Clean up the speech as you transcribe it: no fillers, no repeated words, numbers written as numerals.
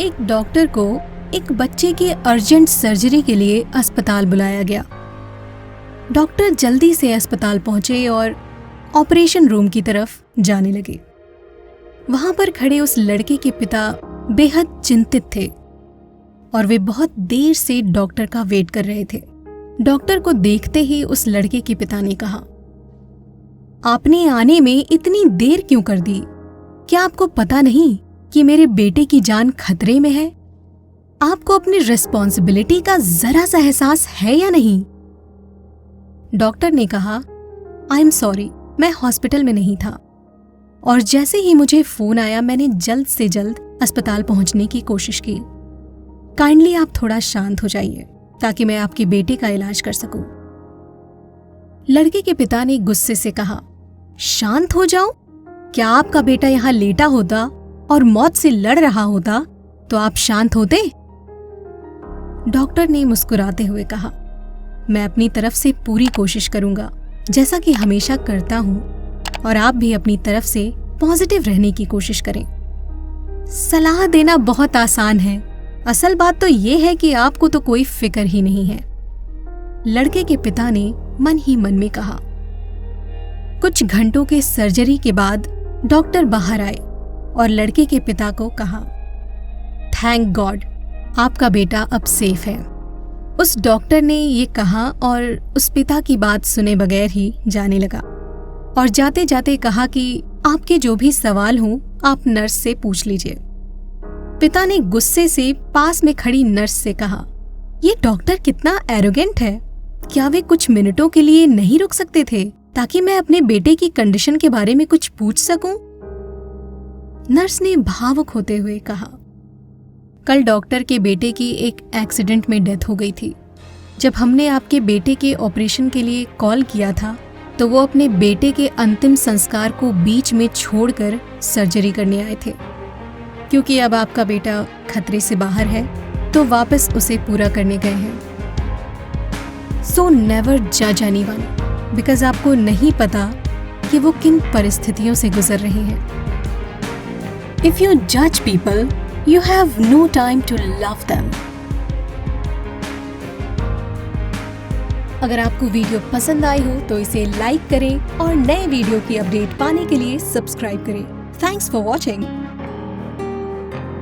एक डॉक्टर को एक बच्चे की अर्जेंट सर्जरी के लिए अस्पताल बुलाया गया। डॉक्टर जल्दी से अस्पताल पहुंचे और ऑपरेशन रूम की तरफ जाने लगे। वहां पर खड़े उस लड़के के पिता बेहद चिंतित थे और वे बहुत देर से डॉक्टर का वेट कर रहे थे। डॉक्टर को देखते ही उस लड़के के पिता ने कहा, आपने आने में इतनी देर क्यों कर दी? क्या आपको पता नहीं कि मेरे बेटे की जान खतरे में है? आपको अपनी रिस्पॉन्सिबिलिटी का जरा सा एहसास है या नहीं? डॉक्टर ने कहा, आई एम सॉरी, मैं हॉस्पिटल में नहीं था और जैसे ही मुझे फोन आया मैंने जल्द से जल्द अस्पताल पहुंचने की कोशिश की। काइंडली आप थोड़ा शांत हो जाइए ताकि मैं आपके बेटे का इलाज कर सकूं। लड़के के पिता ने गुस्से से कहा, शांत हो जाऊं? क्या आपका बेटा यहां लेटा होता और मौत से लड़ रहा होता तो आप शांत होते? डॉक्टर ने मुस्कुराते हुए कहा, मैं अपनी तरफ से पूरी कोशिश करूंगा, जैसा कि हमेशा करता हूं, और आप भी अपनी तरफ से पॉजिटिव रहने की कोशिश करें। सलाह देना बहुत आसान है, असल बात तो यह है कि आपको तो कोई फिक्र ही नहीं है। लड़के के पिता ने मन ही मन में कहा। कुछ घंटों के सर्जरी के बाद डॉक्टर बाहर आए और लड़के के पिता को कहा, थैंक गॉड, आपका बेटा अब सेफ है। उस डॉक्टर ने ये कहा और उस पिता की बात सुने बगैर ही जाने लगा और जाते जाते कहा कि आपके जो भी सवाल हों आप नर्स से पूछ लीजिए। पिता ने गुस्से से पास में खड़ी नर्स से कहा, ये डॉक्टर कितना एरोगेंट है, क्या वे कुछ मिनटों के लिए नहीं रुक सकते थे ताकि मैं अपने बेटे की कंडीशन के बारे में कुछ पूछ सकूं? नर्स ने भावुक होते हुए कहा, कल डॉक्टर के बेटे की एक एक्सीडेंट में डेथ हो गई थी। जब हमने आपके बेटे के ऑपरेशन के लिए कॉल किया था तो वो अपने बेटे के अंतिम संस्कार को बीच में छोड़कर सर्जरी करने आए थे। क्योंकि अब आपका बेटा खतरे से बाहर है तो वापस उसे पूरा करने गए हैं। सो नेवर जज एनीवन, बिकॉज आपको नहीं पता कि वो किन परिस्थितियों से गुजर रहे हैं। इफ यू जज people, you have no time to love them. अगर आपको वीडियो पसंद आई हो तो इसे लाइक करें और नए वीडियो की अपडेट पाने के लिए सब्सक्राइब करें। Thanks for watching.